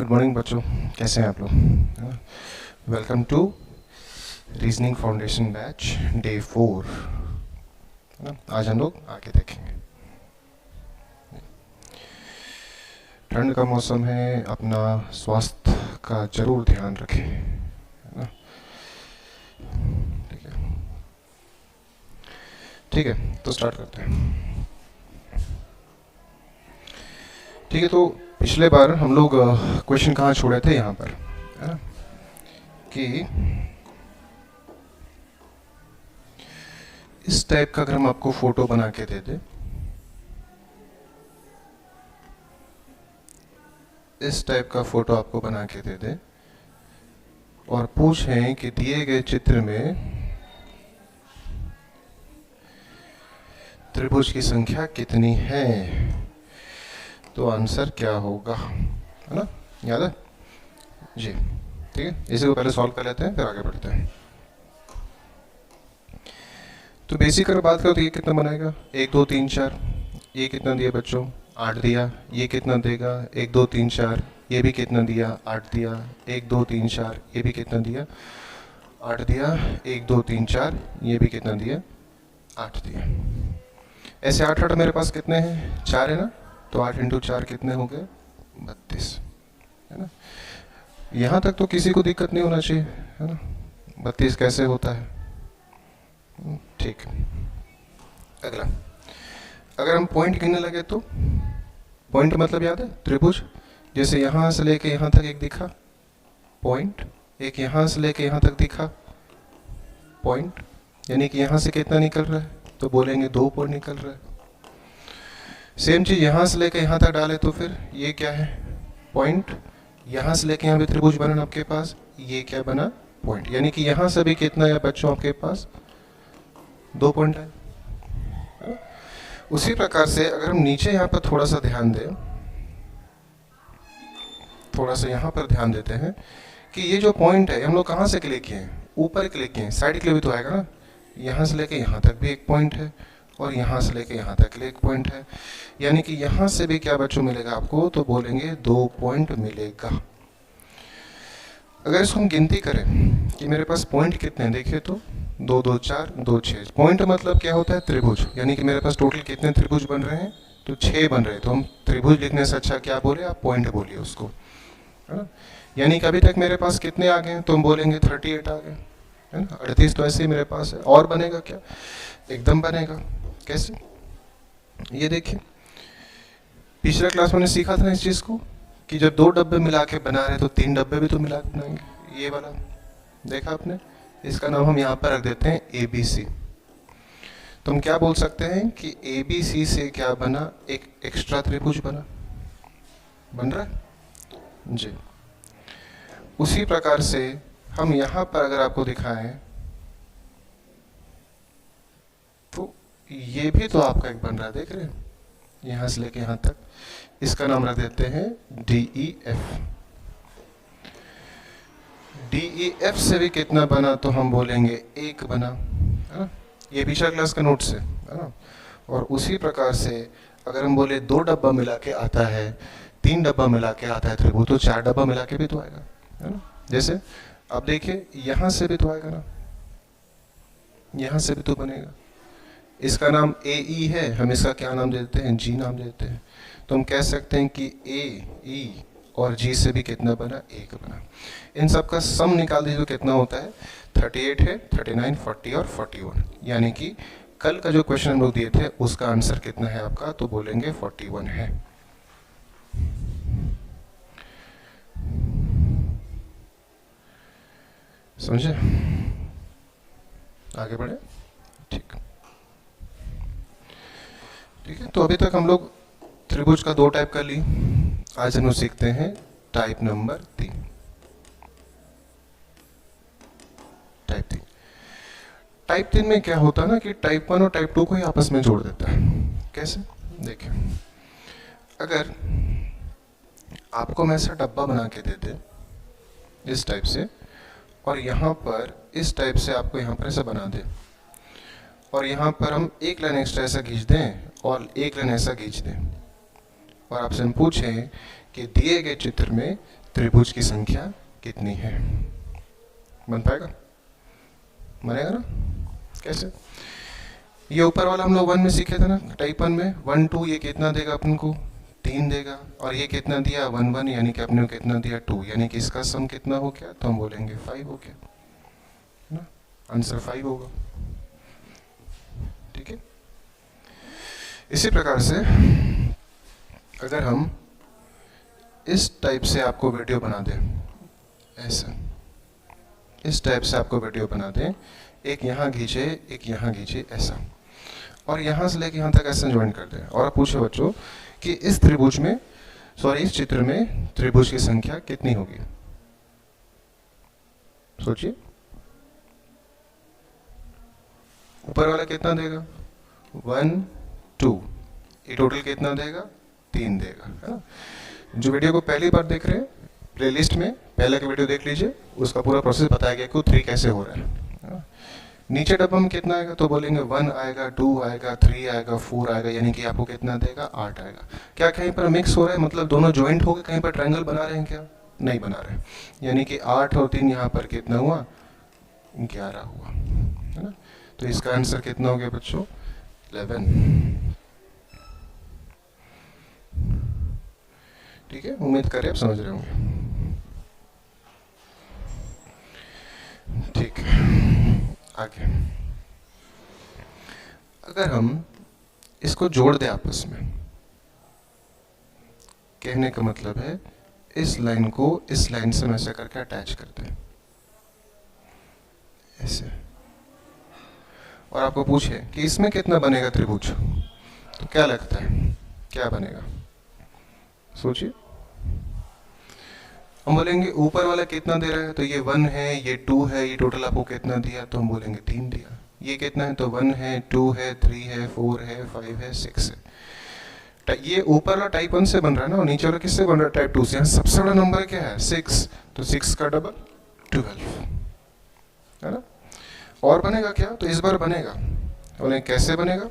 Good morning बच्चों, कैसे हैं आप लोग। Welcome to reasoning foundation batch day 4। है ना। आज हम लोग आगे देखेंगे। ठंड का मौसम है, अपना स्वास्थ्य का जरूर ध्यान रखें, है ना। ठीक है, ठीक है, तो स्टार्ट करते हैं। ठीक है, तो पिछले बार हम लोग क्वेश्चन कहाँ छोड़े थे, यहाँ पर, है ना, कि इस टाइप का अगर हम आपको फोटो बना के दे दे, इस टाइप का फोटो आपको बना के दे दे और पूछें कि दिए गए चित्र में त्रिभुज की संख्या कितनी है, तो आंसर क्या होगा, है ना, याद है जी। ठीक है, इसी को पहले सॉल्व कर लेते हैं, फिर आगे बढ़ते हैं। तो बेसिक अगर बात करो तो ये कितना बनाएगा, 1 2 3 4, ये कितना दिया बच्चों, 8 दिया। ये कितना देगा, 1 2 3 4, ये भी कितना दिया, 8 दिया। 1 2 3 4, ये भी कितना दिया, 8 दिया। 1 2 3 4, ये भी कितना दिया, 8 दिया। ऐसे 8 8 मेरे पास कितने हैं, 4 है ना, तो 8 इंटू 4 कितने हो गए, 32, है ना। यहाँ तक तो किसी को दिक्कत नहीं होना चाहिए, है ना। 32 कैसे होता है, ठीक। अगला, अगर हम पॉइंट गिनने लगे तो पॉइंट मतलब याद है, त्रिभुज। जैसे यहाँ से लेके यहाँ तक एक दिखा पॉइंट, एक यहाँ से लेके यहाँ तक दिखा पॉइंट, यानी कि यहाँ से कितना निकल रहा है, तो बोलेंगे 2 पॉइंट निकल रहा है। सेम चीज यहाँ से लेके यहाँ तक डाले तो फिर ये क्या है, पॉइंट। यहाँ से लेके यहाँ पे त्रिभुज बना आपके पास, ये क्या बना, पॉइंट। यानी कि यहाँ से भी कितना है बच्चों आपके पास, 2 पॉइंट है। उसी प्रकार से अगर हम नीचे यहाँ पर थोड़ा सा ध्यान दें, थोड़ा सा यहाँ पर ध्यान देते हैं कि ये जो पॉइंट है हम लोग कहाँ से क्लिक किए हैं, ऊपर क्लिक किए हैं, साइड के लिए भी तो आएगा ना। यहाँ से लेके यहाँ तक भी एक पॉइंट है और यहाँ से लेके यहाँ तक एक पॉइंट है, यानी कि यहाँ से भी क्या बच्चों मिलेगा आपको, तो बोलेंगे 2 पॉइंट मिलेगा। अगर इसको हम गिनती करें कि मेरे पास पॉइंट कितने हैं, देखिए तो 2 2 4 2 6। पॉइंट मतलब क्या होता है, त्रिभुज। यानी कि मेरे पास टोटल कितने त्रिभुज बन रहे हैं, तो 6 बन रहे हैं। तो हम त्रिभुज लिखने से अच्छा क्या बोले, आप पॉइंट बोलिए उसको, है ना। यानी कि अभी तक मेरे पास कितने आ गए हैं, तो हम बोलेंगे 38 आ गए, है ना। 38 तो ऐसे ही मेरे पास है, और बनेगा क्या, एकदम बनेगा। कैसे, ये देखिए पिछले क्लास में सीखा था इस चीज को कि जब 2 डब्बे मिला के बना रहे तो 3 डब्बे भी तो मिला के बनाएंगे। ये वाला देखा आपने, इसका नाम हम यहाँ पर रख देते हैं ABC। तो हम क्या बोल सकते हैं कि ABC से क्या बना, एक एक्स्ट्रा त्रिभुज बना, बन रहा है जी। उसी प्रकार से हम यहाँ पर अगर आपको दिखाएं तो ये भी तो आपका एक बन रहा है, देख रहे हैं, यहाँ से लेके यहाँ तक। इसका नाम रख देते हैं DEF। DEF से भी कितना बना, तो हम बोलेंगे 1 बना, है ना। ये पिछला क्लास का नोट से, है ना। और उसी प्रकार से अगर हम बोले 2 डब्बा मिला के आता है, 3 डब्बा मिला के आता है त्रिभुज, तो 4 डब्बा मिला के भी तो आएगा, है ना। जैसे अब देखिए यहाँ से भी तो आएगा ना, यहाँ से भी तो बनेगा। इसका नाम AE है, हम इसका क्या नाम देते हैं, G नाम देते हैं। तो हम कह सकते हैं कि AE और G से भी कितना बना, 1 बना। इन सब का सम निकाल दीजिए तो कितना होता है, 38 है, 39, 40 और 41। यानी कि कल का जो क्वेश्चन हम लोग दिए थे उसका आंसर कितना है आपका, तो बोलेंगे 41 है। समझे, आगे बढ़े, ठीक। ठीक है, तो अभी तक हम लोग त्रिभुज का 2 टाइप का ली, आज हम लोग सीखते हैं टाइप नंबर 3। टाइप 3 में क्या होता है ना कि टाइप 1 और टाइप 2 को ही आपस में जोड़ देता है। कैसे, देखिए अगर आपको मैं ऐसा डब्बा बना के दे दे इस टाइप से, और यहाँ पर इस टाइप से आपको यहाँ पर ऐसा बना दे, और यहाँ पर हम एक लाइन एक्स्ट्रा ऐसा खींच दें और एक लाइन ऐसा खींच दें, और आपसे हम पूछें कि दिए गए चित्र में त्रिभुज की संख्या कितनी है। बन पाएगा? बनेगा ना? कैसे? ये ऊपर वाला हम लोग 1 में सीखे थे ना, टाइप 1 में 1 2, ये कितना देगा अपन को? 3 देगा। और ये कितना दिया? 1 1, यानी कि अपने को कितना दिया? 2, यानी कि इसका सम कितना हो गया? तो हम बोलेंगे 5 हो गया ना, आंसर 5 होगा। ठीक है। इसी प्रकार से अगर हम इस टाइप से आपको वीडियो बना दें, ऐसा इस टाइप से आपको वीडियो बना दें, एक यहाँ खींचे, एक यहाँ खींचे, ऐसा, और यहाँ से लेके यहाँ तक ऐसा ज्वाइन कर दें, और आप पूछे बच्चों कि इस त्रिभुज में, सॉरी इस चित्र में त्रिभुज की संख्या कितनी होगी? सोचिए, ऊपर वाला कितना देगा? 1 2, ये टोटल कितना देगा? 3 देगा, है ना। जो वीडियो को पहली बार देख रहे हैं, प्लेलिस्ट में पहले का वीडियो देख लीजिए, उसका पूरा प्रोसेस बताया गया कि 3 कैसे हो रहा है। नीचे डब्बा में कितना आएगा? तो बोलेंगे 1 आएगा, 2 आएगा, 3 आएगा, 4 आएगा, यानी कि आपको कितना देगा? 8 आएगा। क्या कहीं पर मिक्स हो रहा है, मतलब दोनों ज्वाइंट हो गए, कहीं पर ट्रायंगल बना रहे हैं क्या? नहीं बना रहे, यानी कि 8 और 3 यहाँ पर कितना हुआ? 11 हुआ, है ना। तो इसका आंसर कितना हो गया बच्चों? 11। ठीक है, उम्मीद करें आप समझ रहे होंगे। ठीक है, आगे अगर हम इसको जोड़ दें आपस में, कहने का मतलब है इस लाइन को इस लाइन से ऐसे करके अटैच कर दें, ऐसे, और आपको पूछे कि इसमें कितना बनेगा त्रिभुज, तो क्या लगता है क्या बनेगा? सोचिए। हम बोलेंगे ऊपर वाला कितना दे रहा है, तो ये 1 है, ये 2 है, ये टोटल आपको कितना दिया? तो हम बोलेंगे 3 दिया। ये कितना है? तो 1 है, 2 है, 3 है, 4 है, 5 है, 6 है। ये ऊपर वाला टाइप 1 से बन रहा है ना, और नीचे वाला किससे बन रहा है? टाइप 2 से। यहाँ सबसे बड़ा नंबर क्या है? 6, तो 6 का डबल 12, है ना। और बनेगा क्या? तो इस बार बनेगा, बोले कैसे बनेगा?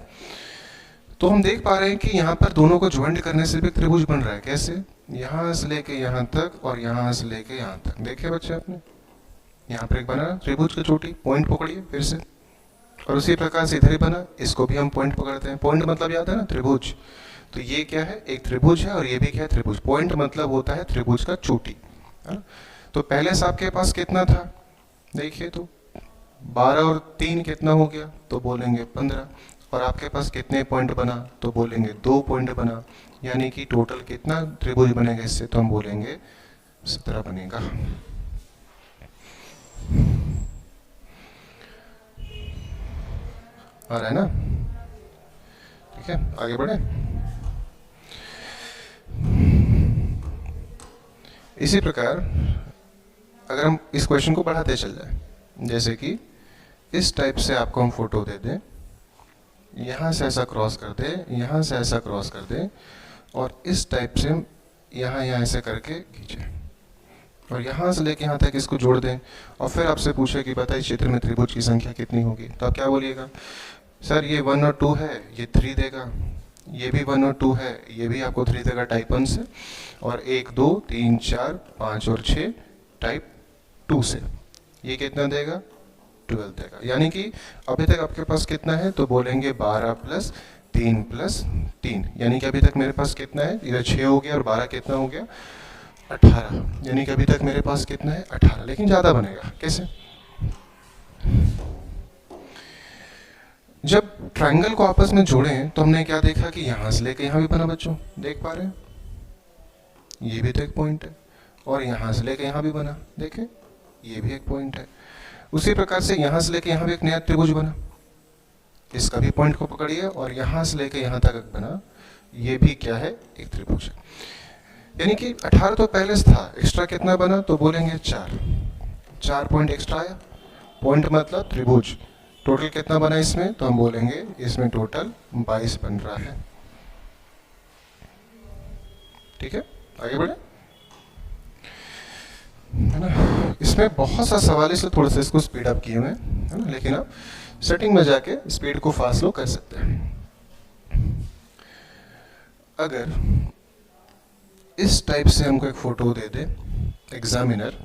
तो हम देख पा रहे हैं कि यहाँ पर दोनों को ज्वाइंट करने से भी त्रिभुज बन रहा है। कैसे? यहाँ से लेके यहाँ तक और यहाँ से लेके यहाँ तक। देखिए बच्चे आपने, यहाँ पर एक बना त्रिभुज की चोटी, पॉइंट पकड़िए फिर से, और उसी प्रकार से इधर ही बना, इसको भी हम पॉइंट पकड़ते हैं। पॉइंट मतलब याद है ना, त्रिभुज। तो ये क्या है? एक त्रिभुज है, और ये भी क्या है? त्रिभुज। पॉइंट मतलब होता है त्रिभुज का चोटी, है ना। तो पहले से आपके पास कितना था? देखिए तो 12 और 3 कितना हो गया? तो बोलेंगे 15। और आपके पास कितने पॉइंट बना? तो बोलेंगे 2 पॉइंट बना, यानी कि टोटल कितना त्रिभुज बनेगा इससे? तो हम बोलेंगे 17 बनेगा। आ रहा है ना? ठीक है, आगे बढ़े। इसी प्रकार अगर हम इस क्वेश्चन को बढ़ाते चल जाए, जैसे कि इस टाइप से आपको हम फोटो दे दें, यहाँ से ऐसा क्रॉस कर दे, यहाँ से ऐसा क्रॉस कर दे, और इस टाइप से यहाँ ऐसे करके खींचे, और यहाँ से लेके यहाँ तक इसको जोड़ दें, और फिर आपसे पूछे कि बताइए क्षेत्र में त्रिभुज की संख्या कितनी होगी? तो आप क्या बोलिएगा? सर ये 1 और 2 है, ये 3 देगा। ये भी 1 और 2 है, ये भी आपको 3 देगा टाइप 1 से। और 1 2 3 4 5 और 6 टाइप 2 से। ये कितना देगा? 12 देगा। यानी कि अभी तक आपके पास कितना है? तो बोलेंगे 12 + 3 + 3, यानी कि अभी तक मेरे पास कितना है? इधर 6 हो गया, और 12 कितना हो गया? 18, यानी कि अभी तक मेरे पास कितना है? 18, लेकिन ज़्यादा बनेगा। कैसे? जब ट्रायंगल को आपस में जोड़ें तो हमने क्या देखा कि यहाँ से लेके यहाँ भी बना बच्चों, देख पा रहे हैं? ये भी तो एक पॉइंट है, और यहाँ से लेके यहाँ भी बना, देखें ये भी एक पॉइंट है। उसी प्रकार से यहाँ से लेके यहाँ भी एक नया त्रिभुज बना, इसका भी पॉइंट को पकड़िए, और यहाँ से लेके यहाँ तक बना, ये भी क्या है? एक त्रिभुज है। यानी कि 18 तो पहले से था, एक्स्ट्रा कितना बना? तो बोलेंगे 4 पॉइंट एक्स्ट्रा आया। पॉइंट मतलब त्रिभुज। टोटल कितना बना इसमें? तो हम बोलेंगे इसमें टोटल 22 बन रहा है। ठीक है, आगे बढ़े, है ना। इसमें बहुत सा सवाल, इसलिए थोड़ा सा इसको स्पीड अप किए हुए हैं, है ना, लेकिन आप सेटिंग में जाके स्पीड को फास्ट लो कर सकते हैं। अगर इस टाइप से हमको एक फोटो दे दे, एग्जामिनर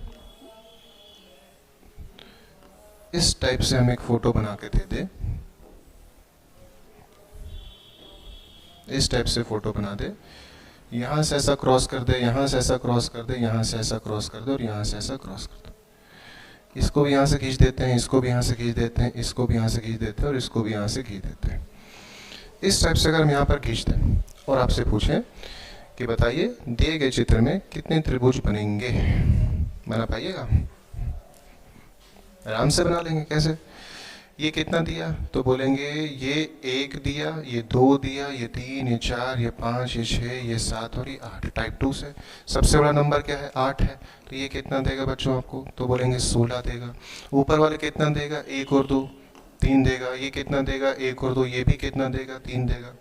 इस टाइप से हमें एक फोटो बना के दे दे, इस टाइप से फोटो बना दे, यहाँ से ऐसा क्रॉस कर दे, यहाँ से ऐसा क्रॉस कर दे, यहाँ से ऐसा क्रॉस कर दे और यहाँ से ऐसा क्रॉस कर दे। इसको भी यहाँ से खींच देते हैं, इसको भी यहाँ से खींच देते हैं, इसको भी यहाँ से खींच देते हैं और इसको भी यहाँ से खींच देते हैं। इस टाइप से अगर हम यहाँ पर खींच दें और आपसे पूछें कि बताइए दिए गए चित्र में कितने त्रिभुज बनेंगे, बना पाइएगा? आराम से बना लेंगे। कैसे? ये कितना दिया तो बोलेंगे ये 1 दिया, ये 2 दिया, ये 3, ये 4, ये 5, ये 6, ये 7 और ये 8। टाइप 2 से सबसे बड़ा नंबर क्या है? 8 है। तो ये कितना देगा बच्चों आपको? तो बोलेंगे 16 देगा। ऊपर वाले कितना देगा? 1 और 2 3 देगा। ये कितना देगा? 1 और 2, ये भी कितना देगा? 3 देगा।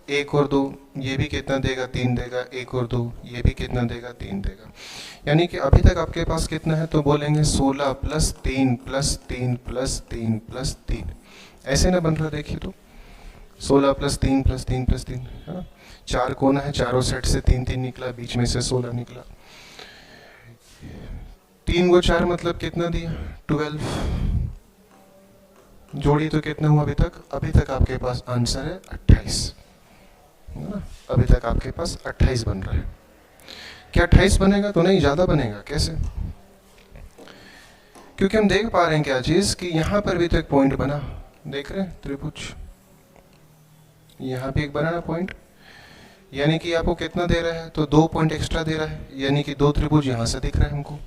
1 और 2, ये भी कितना देगा? 3 देगा। 1 और 2, ये भी कितना देगा? 3 देगा। यानी कि अभी तक आपके पास कितना है? तो बोलेंगे 16 प्लस 3 प्लस 3 प्लस 3 प्लस 3। ऐसे ना बन रहा, देखिए तो 16 प्लस 3 प्लस 3 प्लस 3 है ना। 4 कोना है, चारों सेट से 3 3 निकला, बीच में से 16 निकला। 3 को 4 मतलब कितना दिया? 12। जोड़ी तो कितना हुआ अभी तक? अभी तक आपके पास आंसर है 28 है ना। अभी तक आपके पास 28 बन रहा है। क्या 28 बनेगा? तो नहीं, ज्यादा बनेगा। कैसे? क्योंकि हम देख पा रहे हैं क्या चीज कि यहां पर भी तो एक पॉइंट बना, देख रहे हैं त्रिभुज, यहां भी एक बना ना पॉइंट, यानी कि आपको कितना दे रहा है? तो 2 पॉइंट एक्स्ट्रा दे रहा है, यानी कि 2 त्रिभुज यहां से दिख रहा है हमको।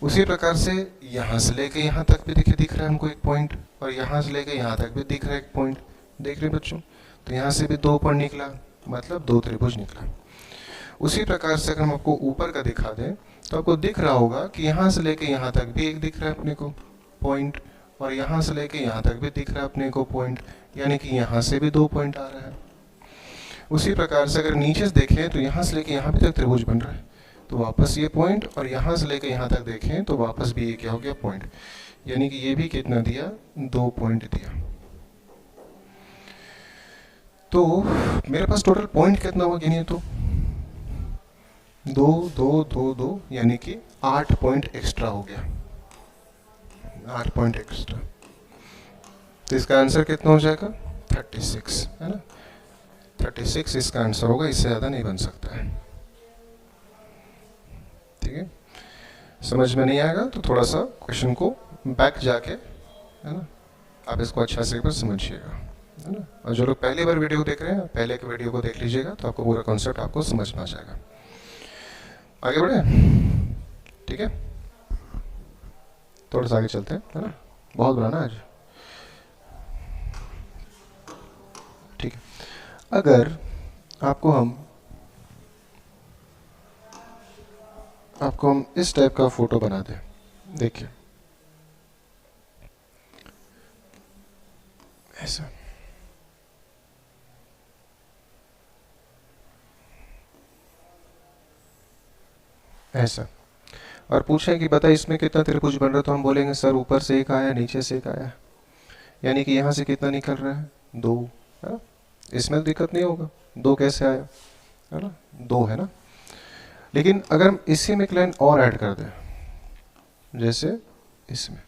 उसी प्रकार से यहां से लेके यहां तक भी दिख रहा है हमको एक पॉइंट, और यहां से लेके यहां तक भी दिख रहा है एक पॉइंट। देख रहे हैं बच्चों? तो यहां से भी 2 पॉइंट निकला, मतलब 2 त्रिभुज निकला। उसी प्रकार से अगर हम आपको ऊपर का दिखा दें तो आपको दिख रहा होगा कि यहाँ से लेके यहाँ तक भी एक दिख रहा है अपने को पॉइंट, और यहाँ से लेके यहाँ तक भी दिख रहा है अपने को पॉइंट, यानी कि यहाँ से भी 2 पॉइंट आ रहा है। उसी प्रकार से अगर नीचे से देखें तो यहाँ से लेके यहाँ भी तक त्रिभुज बन रहा है, तो वापस ये पॉइंट, और यहाँ से लेके यहाँ तक देखें तो वापस भी ये क्या हो गया? पॉइंट। यानी कि ये भी कितना दिया? 2 पॉइंट दिया। तो मेरे पास टोटल पॉइंट कितना हुआ गिनिए तो? 2 2 2 2, यानी कि 8 पॉइंट एक्स्ट्रा हो गया, 8 पॉइंट एक्स्ट्रा। तो इसका आंसर कितना हो जाएगा? 36 है ना। 36 इसका आंसर होगा, इससे ज्यादा नहीं बन सकता है। ठीक है, समझ में नहीं आएगा तो थोड़ा सा क्वेश्चन को बैक जाके, है ना, आप इसको अच्छा से एक बार समझिएगा, है ना। और जो लोग पहली बार वीडियो देख रहे हैं, पहले के वीडियो को देख लीजिएगा तो आपको पूरा कॉन्सेप्ट आपको समझ में आ जाएगा। आगे बढ़े? ठीक है, थोड़ा सा आगे चलते हैं, है ना। बहुत बड़ा ना आज। ठीक है, अगर आपको हम इस टाइप का फोटो बना दें, देखिए ऐसा, ऐसा, और पूछें कि बता इसमें कितना त्रिभुज बन रहा है, तो हम बोलेंगे सर ऊपर से एक आया, नीचे से एक आया, यानी कि यहाँ से कितना निकल रहा है? 2 है। इसमें तो दिक्कत नहीं होगा, 2 कैसे आया, है ना, 2 है ना। लेकिन अगर हम इसी में एक लाइन और ऐड कर दें, जैसे इसमें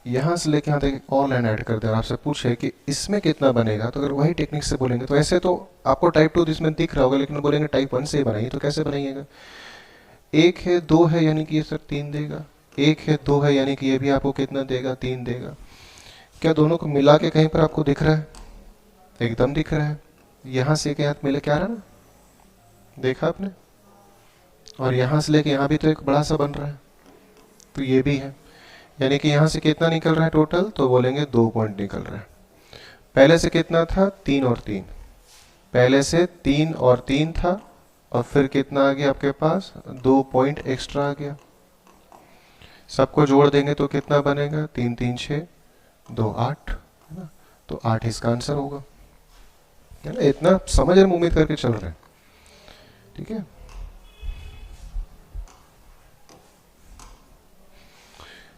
यहाँ से लेके यहाँ तक एक और लाइन ऐड कर दें और आपसे पूछे कि इसमें कितना बनेगा, तो अगर वही टेक्निक से बोलेंगे तो ऐसे तो आपको टाइप 2 इसमें दिख रहा होगा, लेकिन बोलेंगे टाइप 1 से ही बनाइए, तो कैसे बनाइएगा? 1 है 2 है, यानी कि ये सर 3 देगा। 1 है 2 है, यानी कि ये भी आपको कितना देगा? 3 देगा। क्या दोनों को मिला के कहीं पर आपको दिख रहा है? एकदम दिख रहा है। यहाँ से एक हाथ मिले क्या रहा ना, देखा आपने, और यहाँ से लेके यहाँ भी तो एक बड़ा सा बन रहा है, तो ये भी है, यानी कि यहाँ से कितना निकल रहा है टोटल? तो बोलेंगे 2 पॉइंट निकल रहा है। पहले से कितना था? 3 और 3, पहले से 3 और 3 था, और फिर कितना आ गया आपके पास? 2 पॉइंट एक्स्ट्रा आ गया। सबको जोड़ देंगे तो कितना बनेगा? 3 3 6 2 8, है ना। तो 8 इसका आंसर होगा, है ना। इतना समझ रहे, उम्मीद करके चल रहे हैं, ठीक है।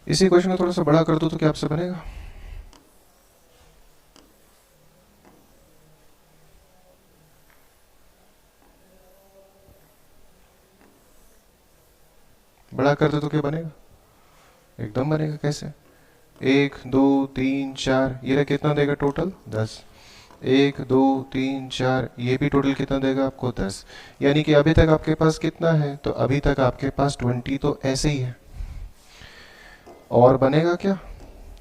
इसी क्वेश्चन को थोड़ा सा बड़ा कर दो तो क्या आपसे बनेगा? बड़ा कर दे तो क्या बनेगा, एकदम बनेगा। कैसे, 1 2 3 4, ये रहा कितना देगा टोटल 10। 1 2 3 4, ये भी टोटल कितना देगा आपको 10। यानी कि अभी तक आपके पास कितना है, तो अभी तक आपके पास 20 तो ऐसे ही है। और बनेगा क्या,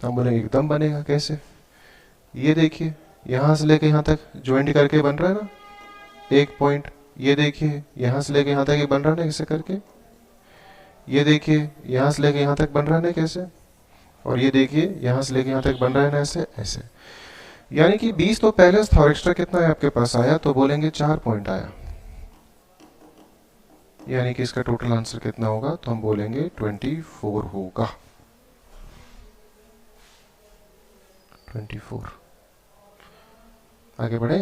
हम बोले एकदम बनेगा। कैसे, ये देखिए यहाँ से लेके यहाँ तक ज्वाइंट करके बन रहा है ना एक पॉइंट। ये देखिए यहाँ से लेके यहाँ तक ये बन रहा है ना ऐसे करके। ये देखिए यहाँ से लेके यहाँ तक बन रहा है ना कैसे। और ये देखिए यहाँ से लेके यहाँ तक बन रहा है ना ऐसे ऐसे। यानी कि 20 तो पहले था और एक्स्ट्रा कितना है आपके पास आया, तो बोलेंगे 4 पॉइंट आया। यानी कि इसका टोटल आंसर कितना होगा, तो हम बोलेंगे 24 होगा। 24। आगे बढ़े।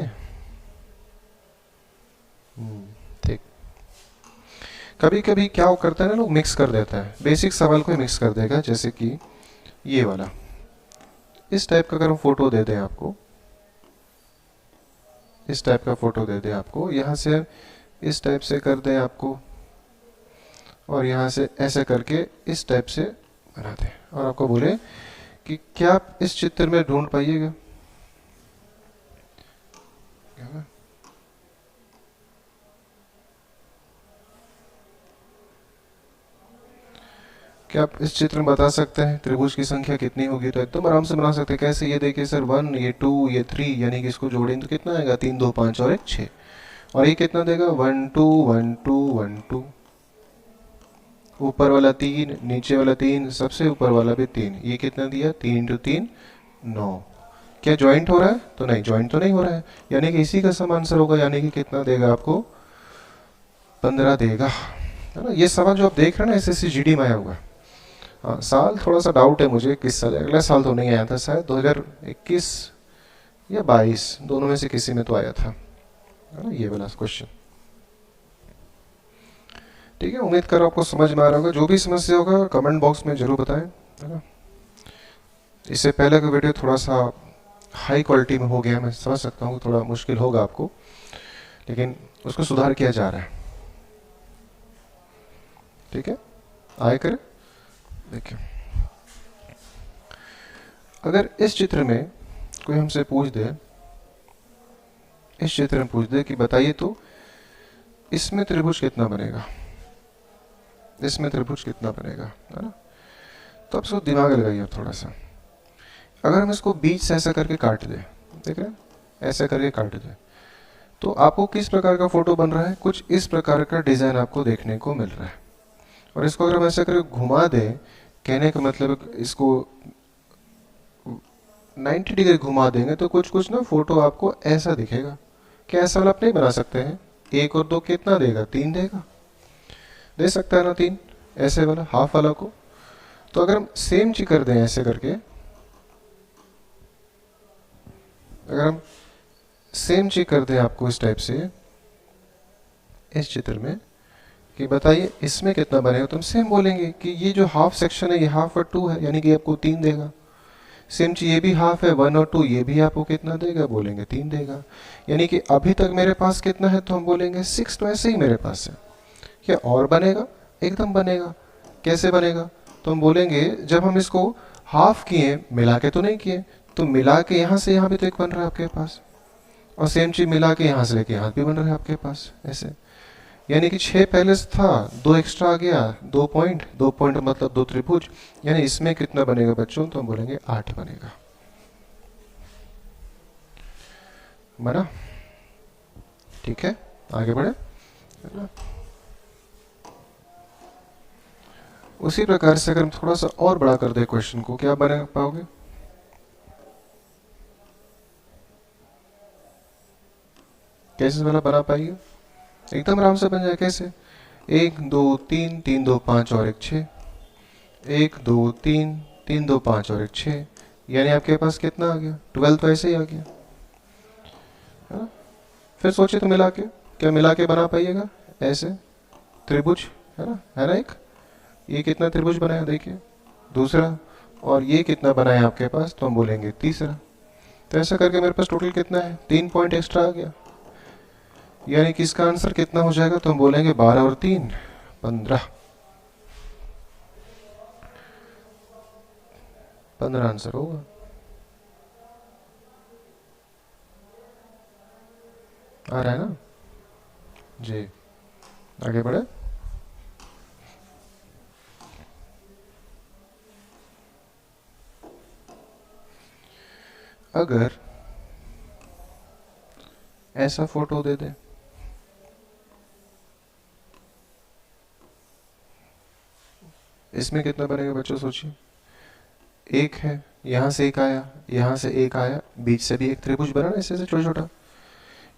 ठीक। कभी कभी क्या करता है ना, लोग मिक्स कर देता है, बेसिक सवाल को मिक्स कर देगा। जैसे कि ये वाला, इस टाइप का अगर हम फोटो दे दें आपको, इस टाइप का फोटो दे दें आपको, यहाँ से इस टाइप से कर दें आपको, और यहाँ से ऐसे करके इस टाइप से बना दें, और आपको बोले कि क्या आप इस चित्र में ढूंढ पाइएगा, क्या आप इस चित्र में बता सकते हैं त्रिभुज की संख्या कितनी होगी, तो एकदम आराम से बना सकते हैं। कैसे, ये देखिए सर 1, ये 2, ये 3, यानी कि इसको जोड़ें तो कितना आएगा, 3 2 5 और 1 6। और ये कितना देगा 1 2 1 2 1 2। ऊपर वाला 3, नीचे वाला 3, सबसे ऊपर वाला भी 3। ये कितना दिया, 3 × 3 9। क्या ज्वाइंट हो रहा है, तो नहीं, ज्वाइंट तो नहीं हो रहा है। यानी कि इसी का सम आंसर होगा, यानी कि कितना देगा आपको 15 देगा, है ना। ये सवाल जो आप देख रहे हैं ना SSC GD में आया हुआ। हाँ, साल थोड़ा सा डाउट है मुझे किस साल, अगला साल तो नहीं आया था, शायद 2021 या 22, दोनों में से किसी में तो आया था, है ना, ये वाला क्वेश्चन। ठीक है, उम्मीद कर आपको समझ में आ रहा होगा। जो भी समस्या होगा कमेंट बॉक्स में जरूर बताएं, है ना। इससे पहले का वीडियो थोड़ा सा हाई क्वालिटी में हो गया, मैं समझ सकता हूँ थोड़ा मुश्किल होगा आपको, लेकिन उसको सुधार किया जा रहा है। ठीक है, आए करें। देखिए, अगर इस चित्र में कोई हमसे पूछ दे, इस चित्र में पूछ दे कि बताइए तो इसमें त्रिभुज कितना बनेगा, इसमें त्रिभुज कितना बनेगा, है ना। तो अब इसको दिमाग लगाइए थोड़ा सा। अगर हम इसको बीच से ऐसा करके काट दें, देख रहे हैं, ऐसा करके काट दें, तो आपको किस प्रकार का फोटो बन रहा है, कुछ इस प्रकार का डिजाइन आपको देखने को मिल रहा है। और इसको अगर हम ऐसा करके घुमा दें, कहने का मतलब इसको 90 डिग्री घुमा देंगे तो कुछ कुछ ना फोटो आपको ऐसा दिखेगा। क्या ऐसा वाला आप नहीं बना सकते हैं, 1 और 2 कितना देगा, 3 देगा, दे सकता है ना 3, ऐसे वाला हाफ वाला को। तो अगर हम सेम चीज कर दें ऐसे करके, अगर हम सेम चीज कर दें आपको इस टाइप से इस चित्र में कि बताइए इसमें कितना बनेगा, तो हम सेम बोलेंगे कि ये जो हाफ सेक्शन है ये हाफ और 2 है, यानी कि आपको 3 देगा। सेम चीज ये भी हाफ है, 1 और 2, ये भी आपको कितना देगा, बोलेंगे 3 देगा। यानी कि अभी तक मेरे पास कितना है, तो हम बोलेंगे 6, तो ऐसे ही मेरे पास है। क्या और बनेगा, एकदम बनेगा। कैसे बनेगा, तो हम बोलेंगे जब हम इसको हाफ किए, मिला के तो नहीं किए, तो मिला के यहाँ से यहाँ भी तो एक बन रहा है आपके पास, और सेम चीज मिला के यहाँ से लेके यहाँ भी बन रहा है आपके पास ऐसे। यानी कि 6 पहले से था, 2 एक्स्ट्रा आ गया, 2 पॉइंट, 2 पॉइंट मतलब 2 त्रिभुज। यानी इसमें कितना बनेगा बच्चों, तो हम बोलेंगे 8 बनेगा। बना, ठीक है, आगे बढ़े, है ना। उसी प्रकार से अगर हम थोड़ा सा और बड़ा कर दे क्वेश्चन को, क्या बना पाओगे, कैसे वाला बना पाएंगे, एकदम आराम से बन जाए। कैसे, 1 2 3 3 2 5 और 1 6, 1 2 3 3 2 5 और 1 6, यानी आपके पास कितना आ गया, 12 तो ऐसे ही आ गया, है ना। फिर सोचिए तो मिला के, क्या मिला के बना पाइएगा ऐसे त्रिभुज, है ना, है ना। एक ये कितना त्रिभुज बनाया देखिए, दूसरा, और ये कितना बनाया आपके पास, तो हम बोलेंगे तीसरा। तो ऐसा करके मेरे पास टोटल कितना है, 3 पॉइंट एक्स्ट्रा आ गया। यानी कि इसका आंसर कितना हो जाएगा, तो हम बोलेंगे 12 और 3 15। 15 आंसर होगा। आ रहा है ना जी। आगे बढ़े। अगर ऐसा फोटो दे दे, इसमें कितना बनेगा बच्चों सोचिए। एक है, यहां से एक आया, यहां से एक आया, बीच से भी एक त्रिभुज बना ना ऐसे छोटा छोटा।